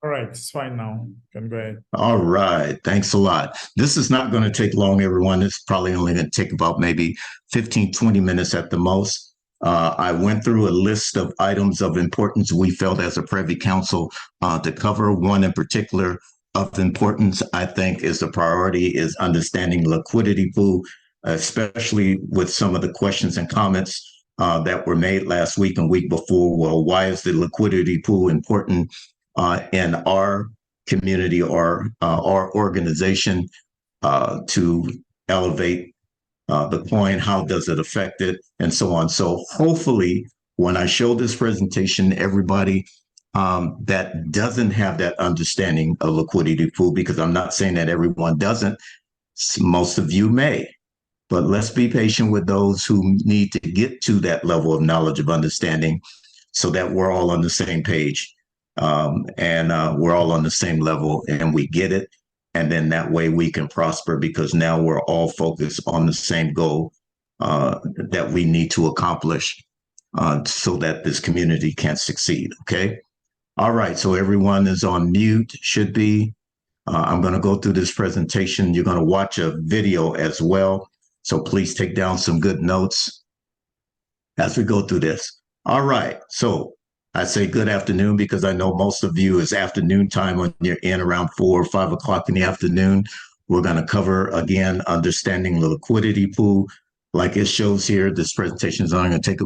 All right, it's fine now. You can go ahead. All right. Thanks a lot. This is not going to take long, everyone. It's probably only going to take about maybe 15, 20 minutes at the most. I went through a list of items of importance we felt as a Privy Council to cover. One in particular of importance, I think, is the priority is understanding liquidity pool, especially with some of the questions and comments that were made last week and week before. Well, why is the liquidity pool important in our community or our organization to elevate the coin? How does it affect it? And so on. So hopefully, when I show this presentation, everybody that doesn't have that understanding of liquidity pool, because I'm not saying that everyone doesn't, most of you may. But let's be patient with those who need to get to that level of knowledge of understanding so that we're all on the same page and we're all on the same level and we get it. And then that way we can prosper because now we're all focused on the same goal that we need to accomplish so that this community can succeed. Okay. All right. So everyone is on mute, should be. I'm going to go through this presentation. You're going to watch a video as well. So please take down some good notes as we go through this. All right. So I say good afternoon because I know most of you is afternoon time when you're in around 4 or 5 o'clock in the afternoon. We're going to cover again understanding the liquidity pool. Like it shows here, this presentation is only going to take,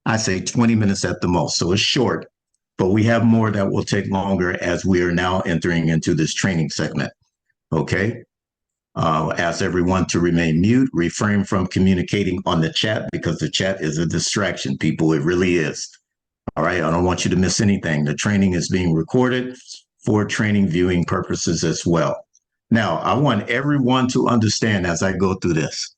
I say, 20 minutes at the most. So it's short, but we have more that will take longer as we are now entering into this training segment. Okay. Ask everyone to remain mute, refrain from communicating on the chat because the chat is a distraction, people. It really is. All right. I don't want you to miss anything. The training is being recorded for training viewing purposes as well. Now, I want everyone to understand as I go through this.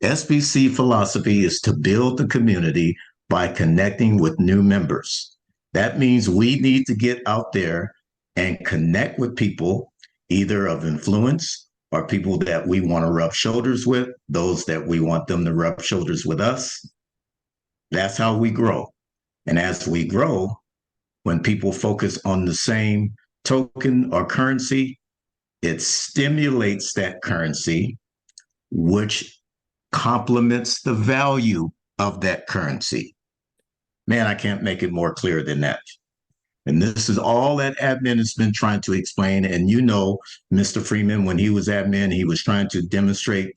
SBC philosophy is to build the community by connecting with new members. That means we need to get out there and connect with people, either of influence or people that we want to rub shoulders with, those that we want them to rub shoulders with us. That's how we grow. And as we grow, when people focus on the same token or currency, it stimulates that currency, which complements the value of that currency. Man, I can't make it more clear than that. And this is all that admin has been trying to explain. And you know, Mr. Freeman, when he was admin, he was trying to demonstrate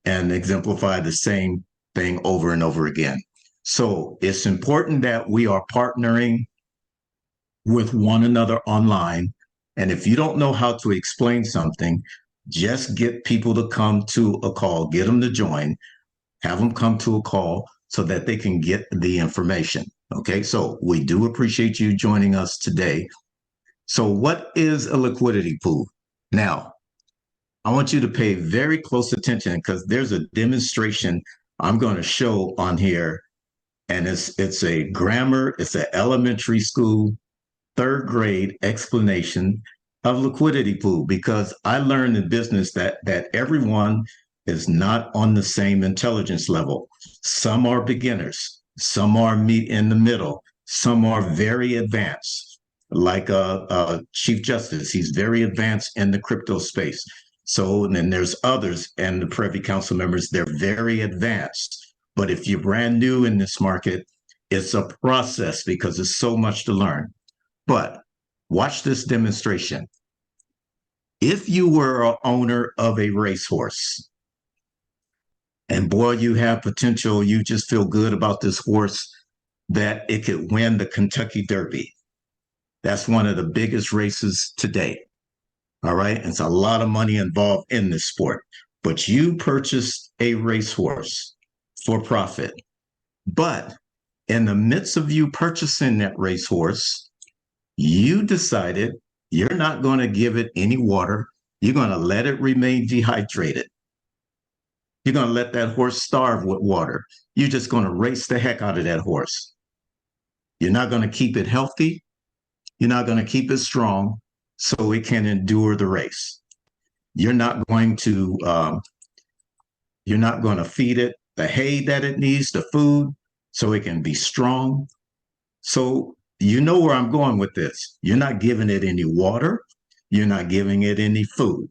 and exemplify the same thing over and over again. So it's important that we are partnering with one another online. And if you don't know how to explain something, just get people to come to a call, get them to join, have them come to a call so that they can get the information. Okay, so we do appreciate you joining us today. So, what is a liquidity pool? Now, I want you to pay very close attention because there's a demonstration I'm going to show on here, and it's a grammar, it's an elementary school third grade explanation of liquidity pool because I learned in business that everyone is not on the same intelligence level. Some are beginners, some are meet in the middle, some are very advanced. Like Chief Justice, he's very advanced in the crypto space. So and then there's others and the Privy Council members, they're very advanced. But if you're brand new in this market, it's a process because there's so much to learn. But watch this demonstration. If you were an owner of a racehorse, and boy, you have potential, you just feel good about this horse that it could win the Kentucky Derby. That's one of the biggest races today. All right. It's a lot of money involved in this sport. But you purchased a racehorse for profit. But in the midst of you purchasing that racehorse, you decided you're not going to give it any water. You're going to let it remain dehydrated. You're going to let that horse starve with water. You're just going to race the heck out of that horse. You're not going to keep it healthy. You're not going to keep it strong so it can endure the race. You're not going to feed it the hay that it needs, the food, so it can be strong. So you know where I'm going with this. You're not giving it any water. You're not giving it any food,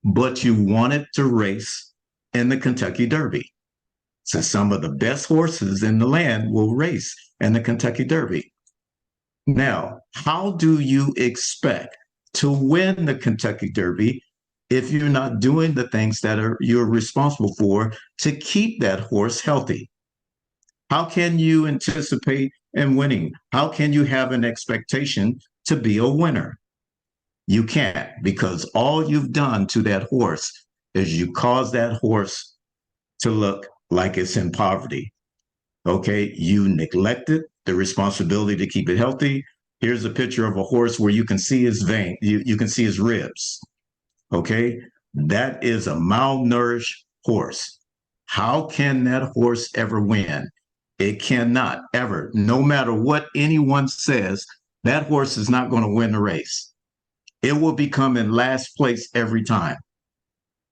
but you want it to race in the Kentucky Derby. So some of the best horses in the land will race in the Kentucky Derby. Now, how do you expect to win the Kentucky Derby if you're not doing the things that you're responsible for to keep that horse healthy? How can you anticipate in winning? How can you have an expectation to be a winner? You can't, because all you've done to that horse is you cause that horse to look like it's in poverty. Okay, you neglected the responsibility to keep it healthy. Here's a picture of a horse where you can see his vein, you can see his ribs. Okay, that is a malnourished horse. How can that horse ever win? It cannot ever. No matter what anyone says, that horse is not going to win the race. It will become in last place every time.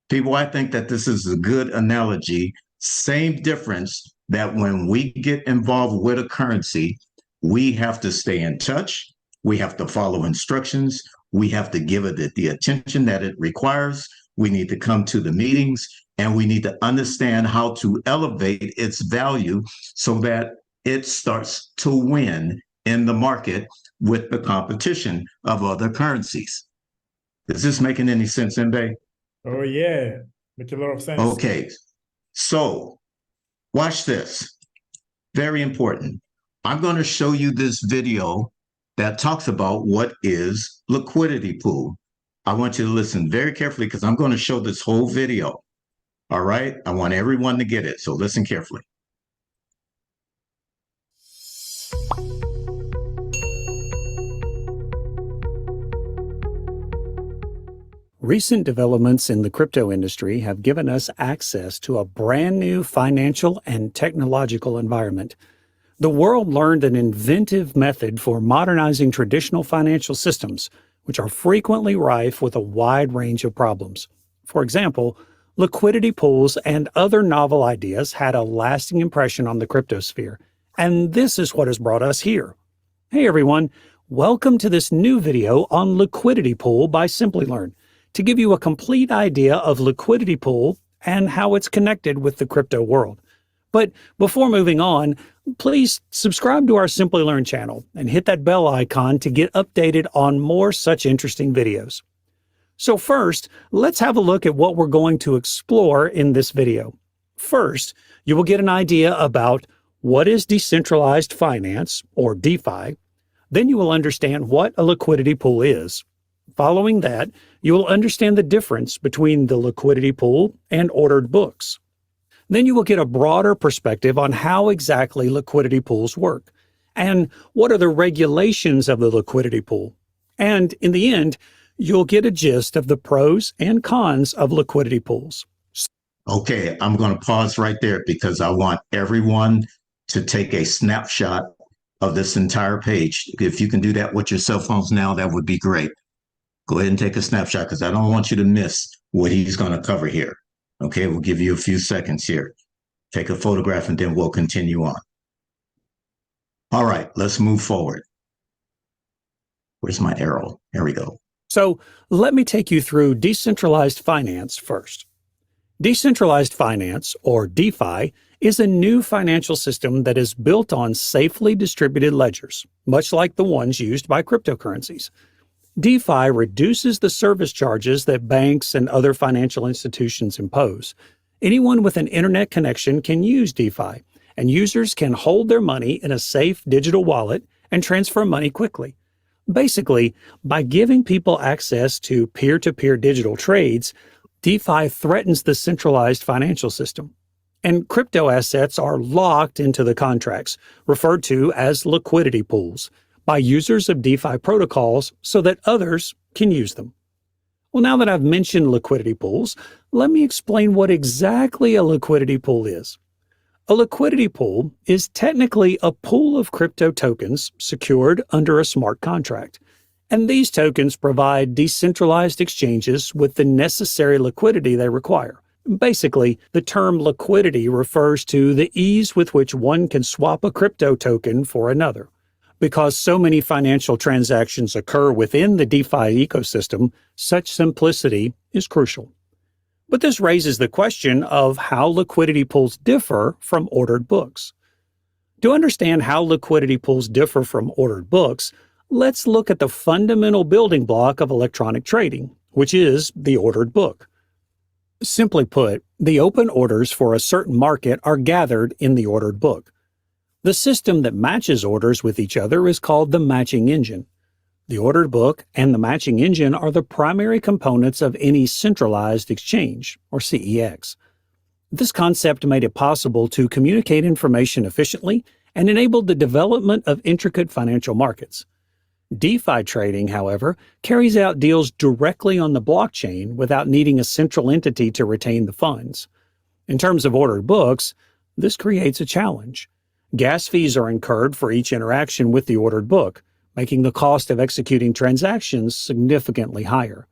People, I think that this is a good analogy. Same difference that when we get involved with a currency, we have to stay in touch. We have to follow instructions. We have to give it the attention that it requires. We need to come to the meetings, and we need to understand how to elevate its value so that it starts to win in the market with the competition of other currencies. Is this making any sense, Mbe? Oh yeah, make a lot of sense. Okay, so watch this. Very important. I'm going to show you this video that talks about what is liquidity pool. I want you to listen very carefully because I'm going to show this whole video. All right, I want everyone to get it, so listen carefully. Recent developments in the crypto industry have given us access to a brand new financial and technological environment. The world learned an inventive method for modernizing traditional financial systems, which are frequently rife with a wide range of problems. For example, liquidity pools and other novel ideas had a lasting impression on the cryptosphere, and this is what has brought us here. Hey everyone, welcome to this new video on Liquidity Pool by Simplilearn, to give you a complete idea of Liquidity Pool and how it's connected with the crypto world. But before moving on, please subscribe to our Simplilearn channel and hit that bell icon to get updated on more such interesting videos. So first, let's have a look at what we're going to explore in this video. First, you will get an idea about what is decentralized finance, or DeFi. Then you will understand what a liquidity pool is. Following that, you will understand the difference between the liquidity pool and ordered books. Then you will get a broader perspective on how exactly liquidity pools work, and what are the regulations of the liquidity pool. And in the end, you'll get a gist of the pros and cons of liquidity pools. Okay, I'm going to pause right there because I want everyone to take a snapshot of this entire page. If you can do that with your cell phones now, that would be great. Go ahead and take a snapshot because I don't want you to miss what he's going to cover here. Okay, we'll give you a few seconds here. Take a photograph and then we'll continue on. All right, let's move forward. Where's my arrow? There we go. So let me take you through decentralized finance first. Decentralized finance, or DeFi, is a new financial system that is built on safely distributed ledgers, much like the ones used by cryptocurrencies. DeFi reduces the service charges that banks and other financial institutions impose. Anyone with an internet connection can use DeFi, and users can hold their money in a safe digital wallet and transfer money quickly. Basically, by giving people access to peer-to-peer digital trades, DeFi threatens the centralized financial system. And crypto assets are locked into the contracts, referred to as liquidity pools, by users of DeFi protocols so that others can use them. Well, now that I've mentioned liquidity pools, let me explain what exactly a liquidity pool is. A liquidity pool is technically a pool of crypto tokens secured under a smart contract, and these tokens provide decentralized exchanges with the necessary liquidity they require. Basically, the term liquidity refers to the ease with which one can swap a crypto token for another. Because so many financial transactions occur within the DeFi ecosystem, such simplicity is crucial. But this raises the question of how liquidity pools differ from ordered books. To understand how liquidity pools differ from ordered books, let's look at the fundamental building block of electronic trading, which is the ordered book. Simply put, the open orders for a certain market are gathered in the ordered book. The system that matches orders with each other is called the matching engine. The ordered book and the matching engine are the primary components of any centralized exchange, or CEX. This concept made it possible to communicate information efficiently and enabled the development of intricate financial markets. DeFi trading, however, carries out deals directly on the blockchain without needing a central entity to retain the funds. In terms of ordered books, this creates a challenge. Gas fees are incurred for each interaction with the ordered book, making the cost of executing transactions significantly higher.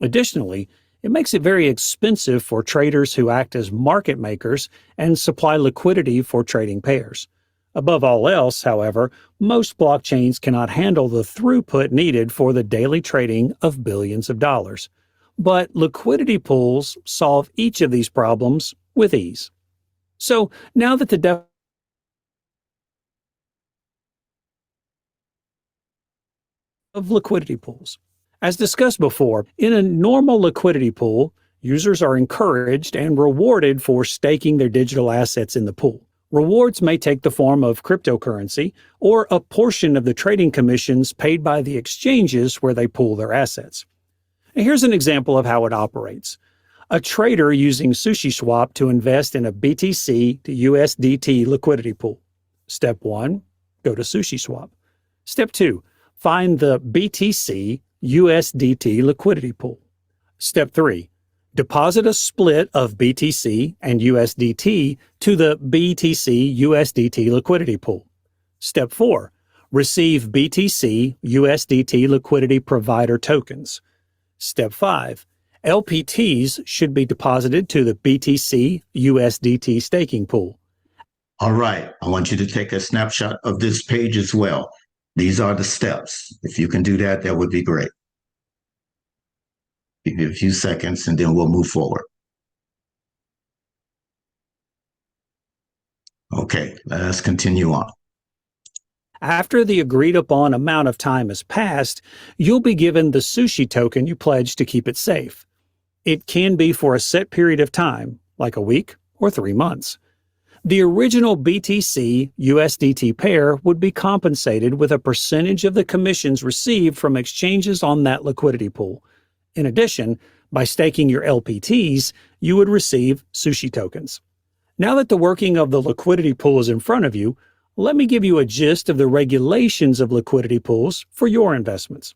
Additionally, it makes it very expensive for traders who act as market makers and supply liquidity for trading pairs. Above all else, however, most blockchains cannot handle the throughput needed for the daily trading of billions of dollars. But liquidity pools solve each of these problems with ease. So now that the of liquidity pools. As discussed before, in a normal liquidity pool, users are encouraged and rewarded for staking their digital assets in the pool. Rewards may take the form of cryptocurrency or a portion of the trading commissions paid by the exchanges where they pool their assets. And here's an example of how it operates. A trader using SushiSwap to invest in a BTC to USDT liquidity pool. Step 1, go to SushiSwap. Step 2, find the BTC USDT liquidity pool. Step 3, deposit a split of BTC and USDT to the BTC USDT liquidity pool. Step 4, receive BTC USDT liquidity provider tokens. Step 5, LPTs should be deposited to the BTC USDT staking pool. All right, I want you to take a snapshot of this page as well. These are the steps. If you can do that, that would be great. Give me a few seconds and then we'll move forward. Okay, let's continue on. After the agreed upon amount of time has passed, you'll be given the sushi token you pledged to keep it safe. It can be for a set period of time, like a week or 3 months. The original BTC USDT pair would be compensated with a percentage of the commissions received from exchanges on that liquidity pool. In addition, by staking your LPTs, you would receive sushi tokens. Now that the working of the liquidity pool is in front of you, let me give you a gist of the regulations of liquidity pools for your investments.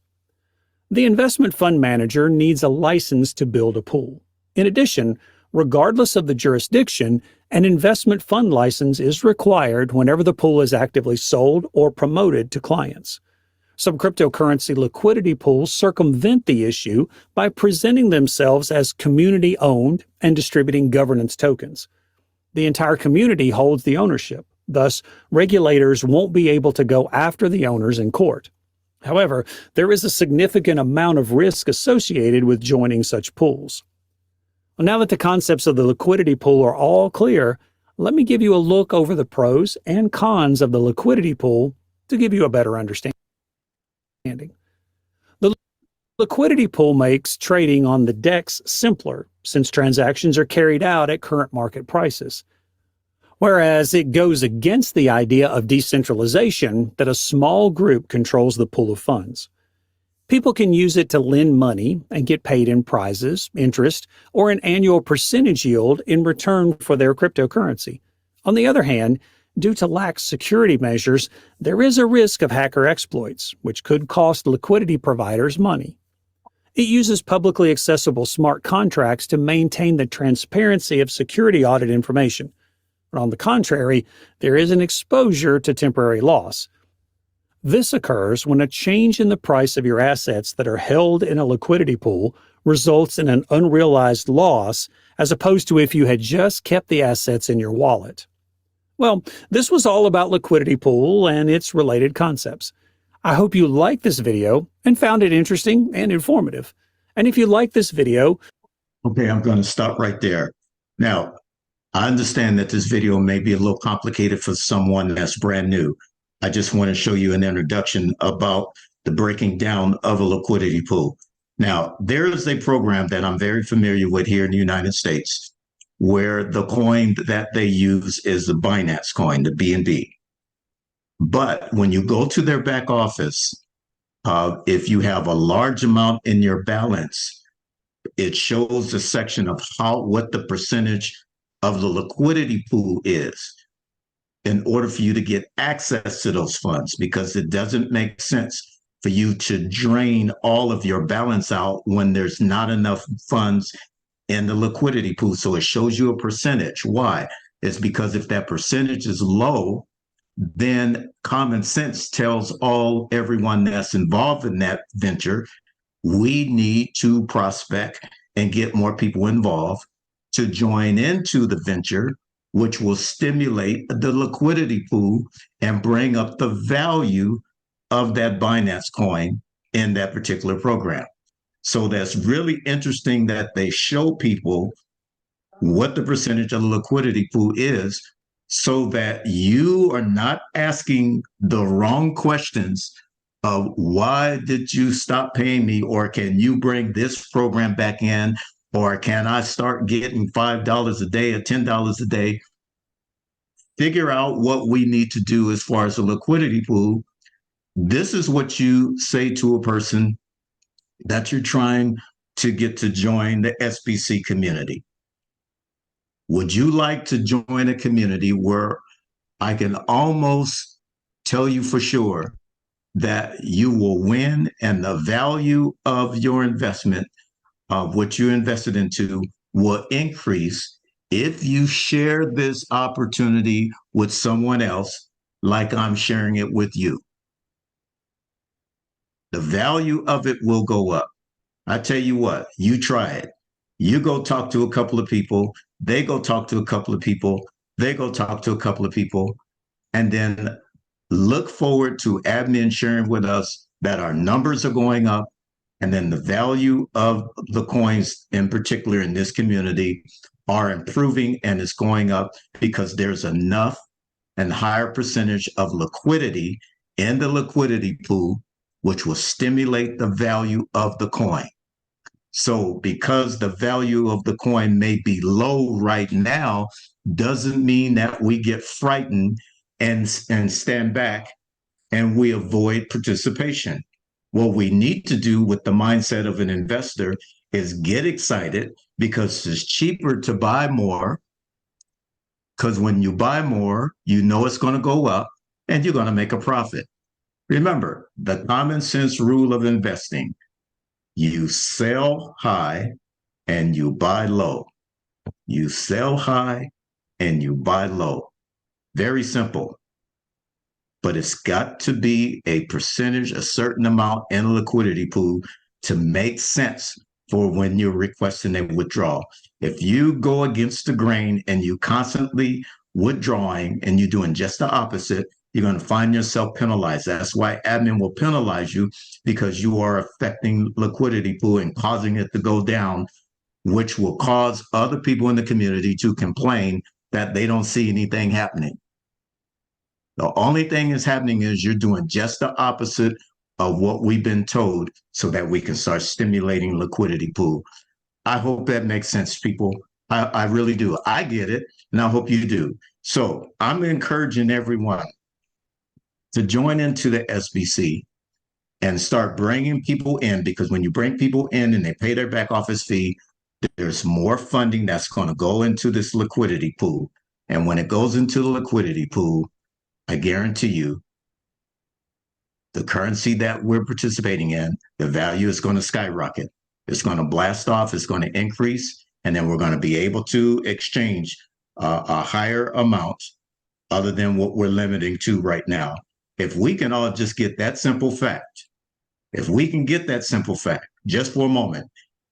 The investment fund manager needs a license to build a pool. In addition, regardless of the jurisdiction, an investment fund license is required whenever the pool is actively sold or promoted to clients. Some cryptocurrency liquidity pools circumvent the issue by presenting themselves as community-owned and distributing governance tokens. The entire community holds the ownership. Thus, regulators won't be able to go after the owners in court. However, there is a significant amount of risk associated with joining such pools. Now that the concepts of the liquidity pool are all clear, let me give you a look over the pros and cons of the liquidity pool to give you a better understanding. The liquidity pool makes trading on the DEX simpler since transactions are carried out at current market prices. Whereas it goes against the idea of decentralization that a small group controls the pool of funds. People can use it to lend money and get paid in prizes, interest, or an annual percentage yield in return for their cryptocurrency. On the other hand, due to lax security measures, there is a risk of hacker exploits, which could cost liquidity providers money. It uses publicly accessible smart contracts to maintain the transparency of security audit information. But on the contrary, there is an exposure to temporary loss. This occurs when a change in the price of your assets that are held in a liquidity pool results in an unrealized loss, as opposed to if you had just kept the assets in your wallet. Well, this was all about Liquidity Pool and its related concepts. I hope you liked this video and found it interesting and informative. And if you like this video, Okay, I'm going to stop right there. Now, I understand that this video may be a little complicated for someone that's brand new. I just want to show you an introduction about the breaking down of a liquidity pool. Now, there is a program that I'm very familiar with here in the United States where the coin that they use is the Binance coin, the BNB. But when you go to their back office, if you have a large amount in your balance, it shows a section of what the percentage of the liquidity pool is in order for you to get access to those funds, because it doesn't make sense for you to drain all of your balance out when there's not enough funds in the liquidity pool. So it shows you a percentage. Why? It's because if that percentage is low, then common sense tells everyone that's involved in that venture, we need to prospect and get more people involved to join into the venture, which will stimulate the liquidity pool and bring up the value of that Binance coin in that particular program. So that's really interesting that they show people what the percentage of the liquidity pool is, so that you are not asking the wrong questions of why did you stop paying me, or can you bring this program back in, or can I start getting $5 a day or $10 a day? Figure out what we need to do as far as the liquidity pool. This is what you say to a person that you're trying to get to join the SBC community. Would you like to join a community where I can almost tell you for sure that you will win and the value of your investment, of what you invested into, will increase if you share this opportunity with someone else like I'm sharing it with you? The value of it will go up. I tell you what, you try it. You go talk to a couple of people, they go talk to a couple of people, they go talk to a couple of people, and then look forward to admin sharing with us that our numbers are going up, and then the value of the coins in particular in this community are improving, and it's going up because there's enough and higher percentage of liquidity in the liquidity pool, which will stimulate the value of the coin. So because the value of the coin may be low right now, doesn't mean that we get frightened and stand back and we avoid participation. What we need to do with the mindset of an investor is get excited, because it's cheaper to buy more, because when you buy more, you know it's going to go up and you're going to make a profit. Remember, the common sense rule of investing: you sell high and you buy low. You sell high and you buy low. Very simple. But it's got to be a percentage, a certain amount in a liquidity pool to make sense for when you're requesting a withdrawal. If you go against the grain and you constantly withdrawing and you're doing just the opposite, you're going to find yourself penalized. That's why admin will penalize you, because you are affecting liquidity pool and causing it to go down, which will cause other people in the community to complain that they don't see anything happening. The only thing that's happening is you're doing just the opposite of what we've been told, so that we can start stimulating liquidity pool. I hope that makes sense, people. I really do. I get it, and I hope you do. So I'm encouraging everyone to join into the SBC and start bringing people in, because when you bring people in and they pay their back office fee, there's more funding that's going to go into this liquidity pool. And when it goes into the liquidity pool, I guarantee you, the currency that we're participating in, the value is going to skyrocket. It's going to blast off, it's going to increase, and then we're going to be able to exchange a higher amount other than what we're limiting to right now. If we can all just get that simple fact, if we can get that simple fact just for a moment,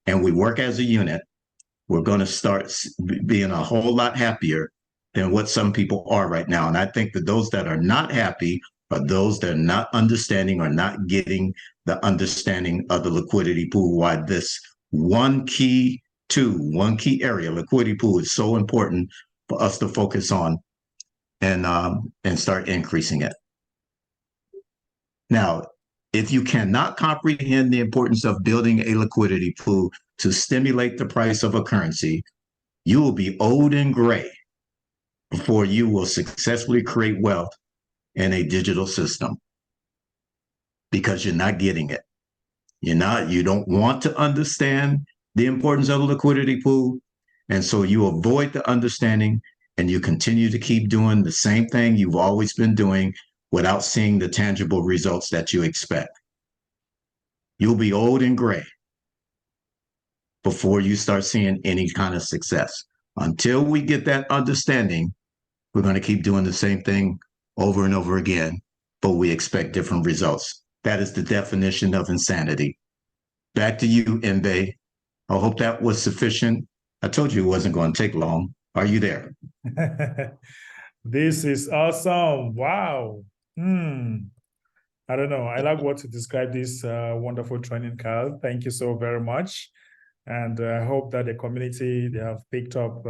and we work as a unit, we're going to start being a whole lot happier than what some people are right now. And I think that those that are not happy are those that are not understanding or not getting the understanding of the liquidity pool, why this one key area, liquidity pool, is so important for us to focus on and start increasing it. Now, if you cannot comprehend the importance of building a liquidity pool to stimulate the price of a currency, you will be old and gray before you will successfully create wealth in a digital system, because you're not getting it. You don't want to understand the importance of a liquidity pool. And so you avoid the understanding and you continue to keep doing the same thing you've always been doing without seeing the tangible results that you expect. You'll be old and gray before you start seeing any kind of success. Until we get that understanding, we're going to keep doing the same thing over and over again, but we expect different results. That is the definition of insanity. Back to you, Mbe. I hope that was sufficient. I told you it wasn't going to take long. Are you there? This is awesome. Wow. I don't know. I like what to describe this wonderful training, Carl. Thank you so very much. And I hope that the community, they have picked up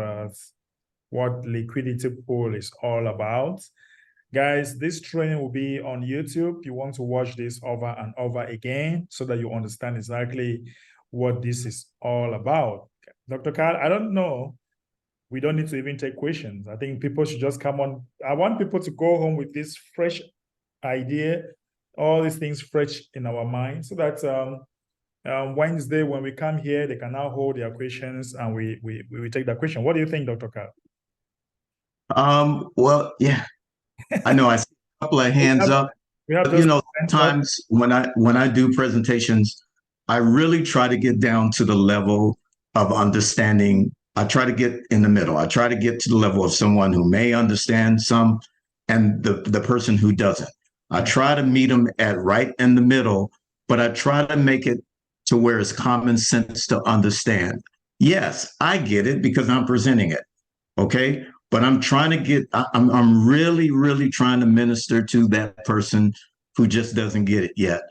what liquidity pool is all about. Guys, this training will be on YouTube. You want to watch this over and over again so that you understand exactly what this is all about. Dr. Carl, I don't know. We don't need to even take questions. I think people should just come on. I want people to go home with this fresh idea, all these things fresh in our mind, so that Wednesday when we come here, they can now hold their questions and we take the question. What do you think, Dr. Carl? Well, yeah, I know I see a couple of hands up. You know, sometimes when I do presentations, I really try to get down to the level of understanding. I try to get in the middle. I try to get to the level of someone who may understand some and the person who doesn't. I try to meet them at right in the middle, but I try to make it to where it's common sense to understand. Yes, I get it because I'm presenting it. Okay. But I'm trying to get, I'm really, really trying to minister to that person who just doesn't get it yet,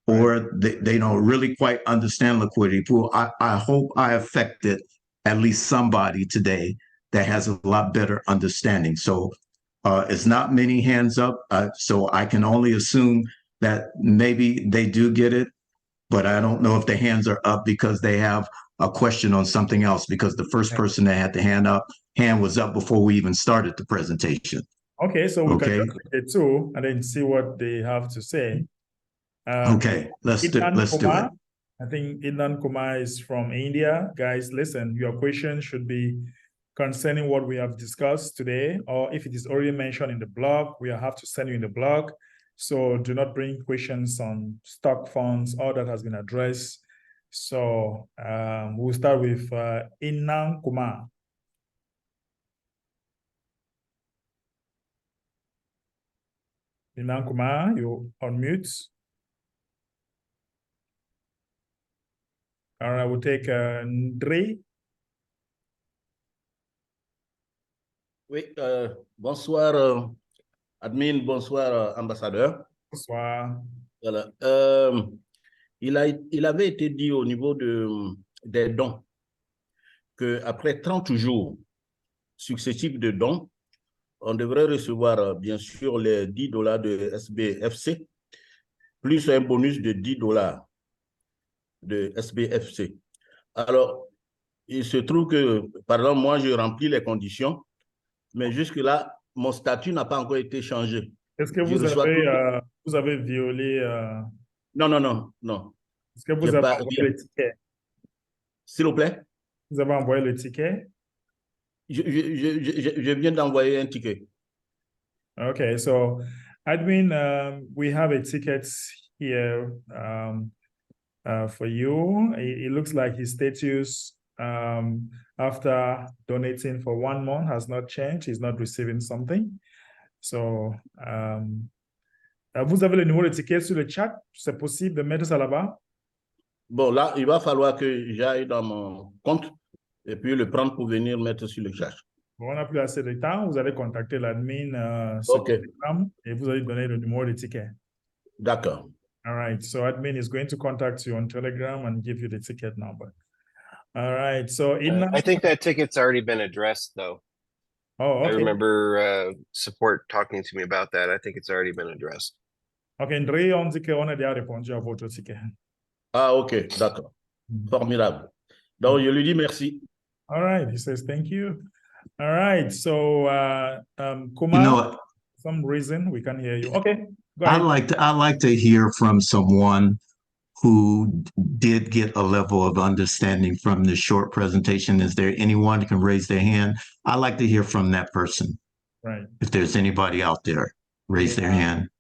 or they don't really quite understand liquidity pool. I hope I affected at least somebody today that has a lot better understanding. So it's not many hands up. So I can only assume that maybe they do get it, but I don't know if the hands are up because they have a question on something else, because the first person that had the hand was up before we even started the presentation. Okay, so we can just take the two and then see what they have to say. Okay, let's do it. I think Idnan Kumar is from India. Guys, listen, your question should be concerning what we have discussed today, or if it is already mentioned in the blog, we have to send you in the blog. So do not bring questions on stock funds, all that has been addressed. So we'll start with Idnan Kumar. Idnan Kumar, you unmute. All right, we'll take Ndre. Oui, bonsoir admin, bonsoir ambassadeur. Bonsoir. Voilà. Il avait été dit au niveau des dons qu'après 30 jours successifs de dons, on devrait recevoir bien sûr les $10 de SBFC, plus un bonus de $10 de SBFC. Alors, il se trouve que, par exemple, moi, je remplis les conditions, mais jusque-là, mon statut n'a pas encore été changé. Est-ce que vous avez violé... Non. Est-ce que vous avez envoyé le ticket? S'il vous plaît? Vous avez envoyé le ticket? Je viens d'envoyer un ticket. Okay, so admin, we have a ticket here for you. It looks like his status after donating for 1 month has not changed. He's not receiving something. So, vous avez le numéro de ticket sur le chat? C'est possible de mettre ça là-bas? Bon, là, il va falloir que j'aille dans mon compte et puis le prendre pour venir mettre sur le chat. On n'a plus assez de temps. Vous allez contacter l'admin sur OK. Telegram et vous allez donner le numéro de ticket. D'accord. All right. So admin is going to contact you on Telegram and give you the ticket number. All right. So I think that ticket's already been addressed, though. Oh, I okay. remember support talking to me about that. I think it's already been addressed. OK, André, on dit qu'on a déjà répondu à votre ticket. Ah, OK, d'accord. Formidable. Donc, je lui dis merci. All right. He says thank you. All right. So, Kumar, some reason we can't hear you. Okay, go ahead. I like to hear from someone who did get a level of understanding from the short presentation. Is there anyone who can raise their hand? I like to hear from that person. Right. If there's anybody out there, raise their hand.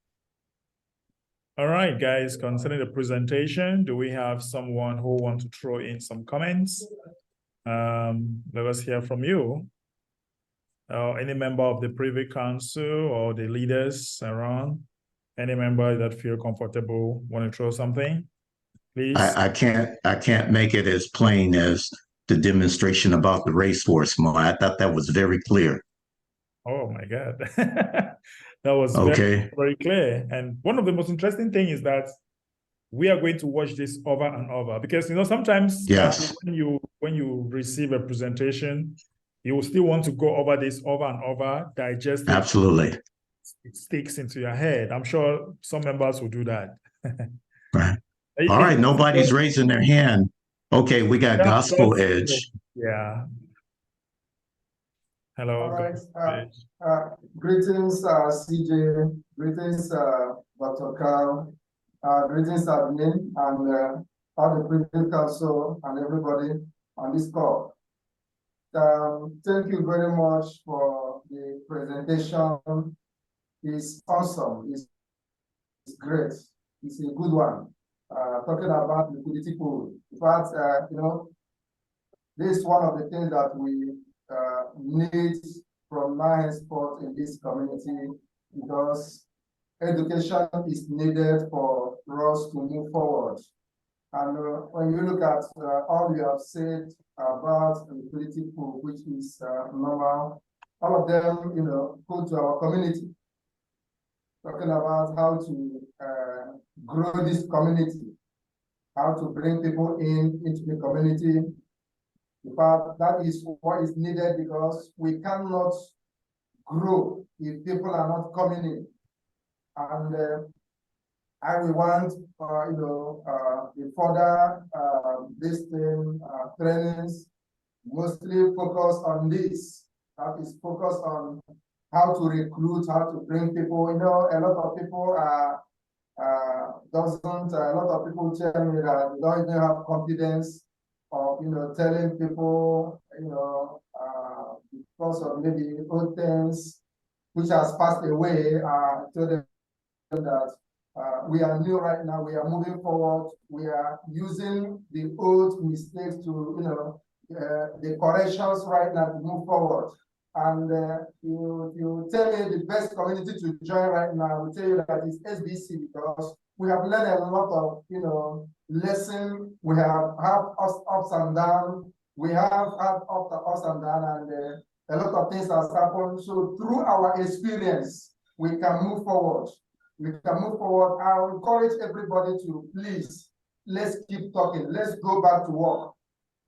All right, guys, concerning the presentation, do we have someone who wants to throw in some comments? Let us hear from you. Any member of the Privy Council or the leaders around, any member that feel comfortable want to throw something, please. I can't make it as plain as the demonstration about the racehorse. I thought that was very clear. Oh my God. That was Okay. very clear. And one of the most interesting things is that we are going to watch this over and over because, sometimes Yes. when you receive a presentation, you will still want to go over this over and over, digest it. Absolutely. It sticks into your head. I'm sure some members will do that. Right. All right. Nobody's raising their hand. Okay. We got Gospel Edge. Yeah. Hello. All right. Greetings, CJ. Greetings, Dr. Carl. Greetings, admin, and all the Privy Council and everybody on this call. Thank you very much for the presentation. It's awesome. It's great. It's a good one. Talking about liquidity pool. In fact, this is one of the things that we need from now henceforth in this community, because education is needed for us to move forward. And when you look at all you have said about liquidity pool, which is normal, all of them, go to our community, talking about how to grow this community, how to bring people into the community. In fact, that is what is needed, because we cannot grow if people are not coming in. And I will want, the further trainings mostly focus on this. That is focus on how to recruit, how to bring people. A lot of people a lot of people tell me that they don't even have confidence of, telling people, because of maybe old things which has passed away, to them that we are new right now, we are moving forward, we are using the old mistakes to, the corrections right now to move forward. And you tell me the best community to join right now, I will tell you that it's SBC, because we have learned a lot of, lessons. We have had ups and downs. We have had ups and downs, and a lot of things has happened. So through our experience, we can move forward. We can move forward. I will encourage everybody to please, let's keep talking. Let's go back to work.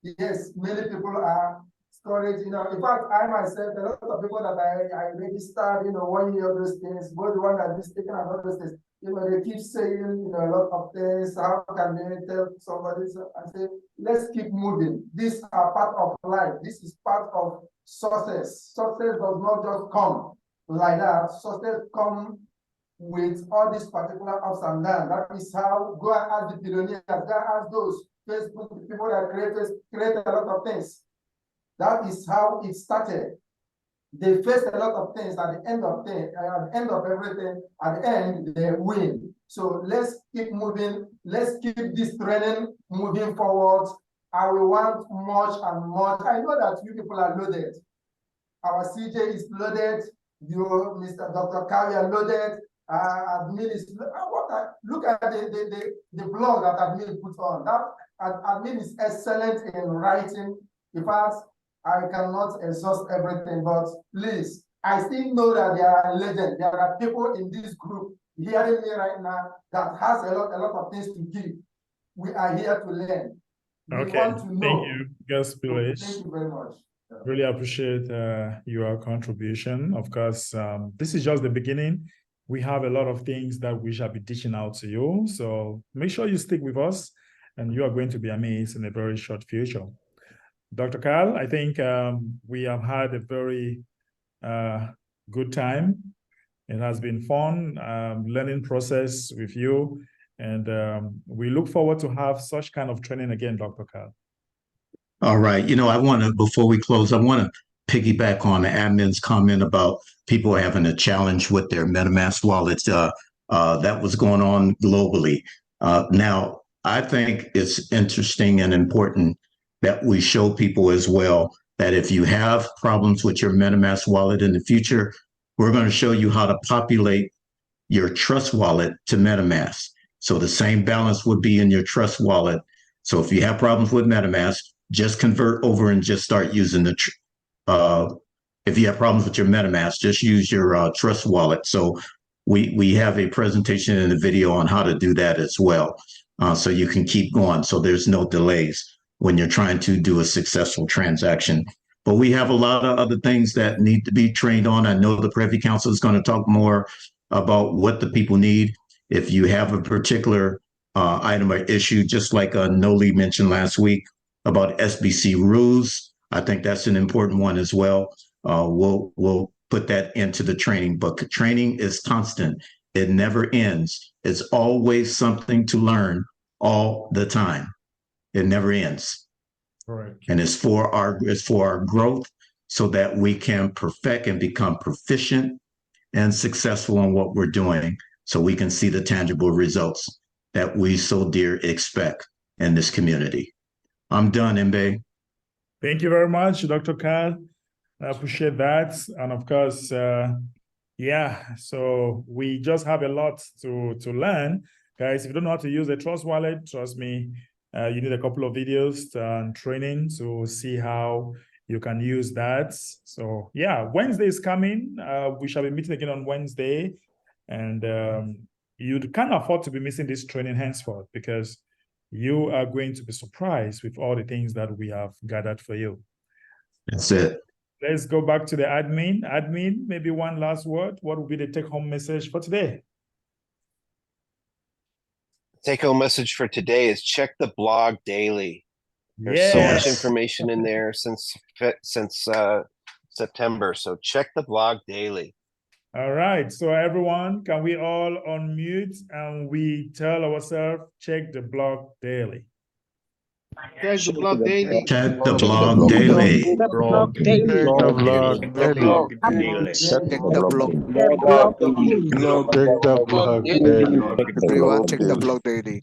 Yes, many people are discouraged. In fact, I myself, a lot of people that I registered, 1 year of those things, both the one that is taken and all those things, they keep saying, a lot of things. How can they tell somebody? I say, let's keep moving. These are part of life. This is part of success. Success does not just come like that. Success comes with all these particular ups and downs. That is how, go and ask the billionaires, go and ask those Facebook people that create a lot of things. That is how it started. They faced a lot of things. At the end of everything, at the end, they win. So let's keep moving. Let's keep this training moving forward. I will want much and much. I know that you people are loaded. Our CJ is loaded. You, Mr. Dr. Kawi, are loaded. Admin is look at the blog that admin put on. That admin is excellent in writing. In fact, I cannot exhaust everything, but please, I still know that there are legends. There are people in this group hearing me right now that has a lot of things to give. We are here to learn. We want to know. Thank you, guest village. Thank you very much. Really appreciate your contribution. Of course, this is just the beginning. We have a lot of things that we shall be dishing out to you. So make sure you stick with us, and you are going to be amazed in a very short future. Dr. Kyle, I think we have had a very good time. It has been fun learning process with you. And we look forward to have such kind of training again, Dr. Kyle. All right. Before we close, I want to piggyback on the admin's comment about people having a challenge with their MetaMask wallets. That was going on globally. Now, I think it's interesting and important that we show people as well that if you have problems with your MetaMask wallet in the future, we're going to show you how to populate your Trust wallet to MetaMask. So the same balance would be in your Trust wallet. So if you have problems with MetaMask, just convert over and just start using the, if you have problems with your MetaMask, just use your Trust wallet. So we have a presentation and a video on how to do that as well. So you can keep going. So there's no delays when you're trying to do a successful transaction. But we have a lot of other things that need to be trained on. I know the Privy Council is going to talk more about what the people need. If you have a particular item or issue, just like Noli mentioned last week about SBC rules, I think that's an important one as well. We'll put that into the training, but training is constant. It never ends. It's always something to learn all the time. It never ends. Right. And it's for our growth so that we can perfect and become proficient and successful in what we're doing so we can see the tangible results that we so dear expect in this community. I'm done, Mbe. Thank you very much, Dr. Kyle. I appreciate that. And of course, yeah, so we just have a lot to learn. Guys, if you don't know how to use the Trust wallet, trust me, you need a couple of videos and training to see how you can use that. So yeah, Wednesday is coming. We shall be meeting again on Wednesday. And you can't afford to be missing this training henceforth because you are going to be surprised with all the things that we have gathered for you. That's it. Let's go back to the admin. Admin, maybe one last word. What would be the take-home message for today? Take-home message for today is check the blog daily. There's so much information in there since September. So check the blog daily. All right. So everyone, can we all unmute and we tell ourselves, check the blog daily. Check the blog daily. Check the blog daily. Check the blog daily. Check the blog daily. Everyone check the blog daily.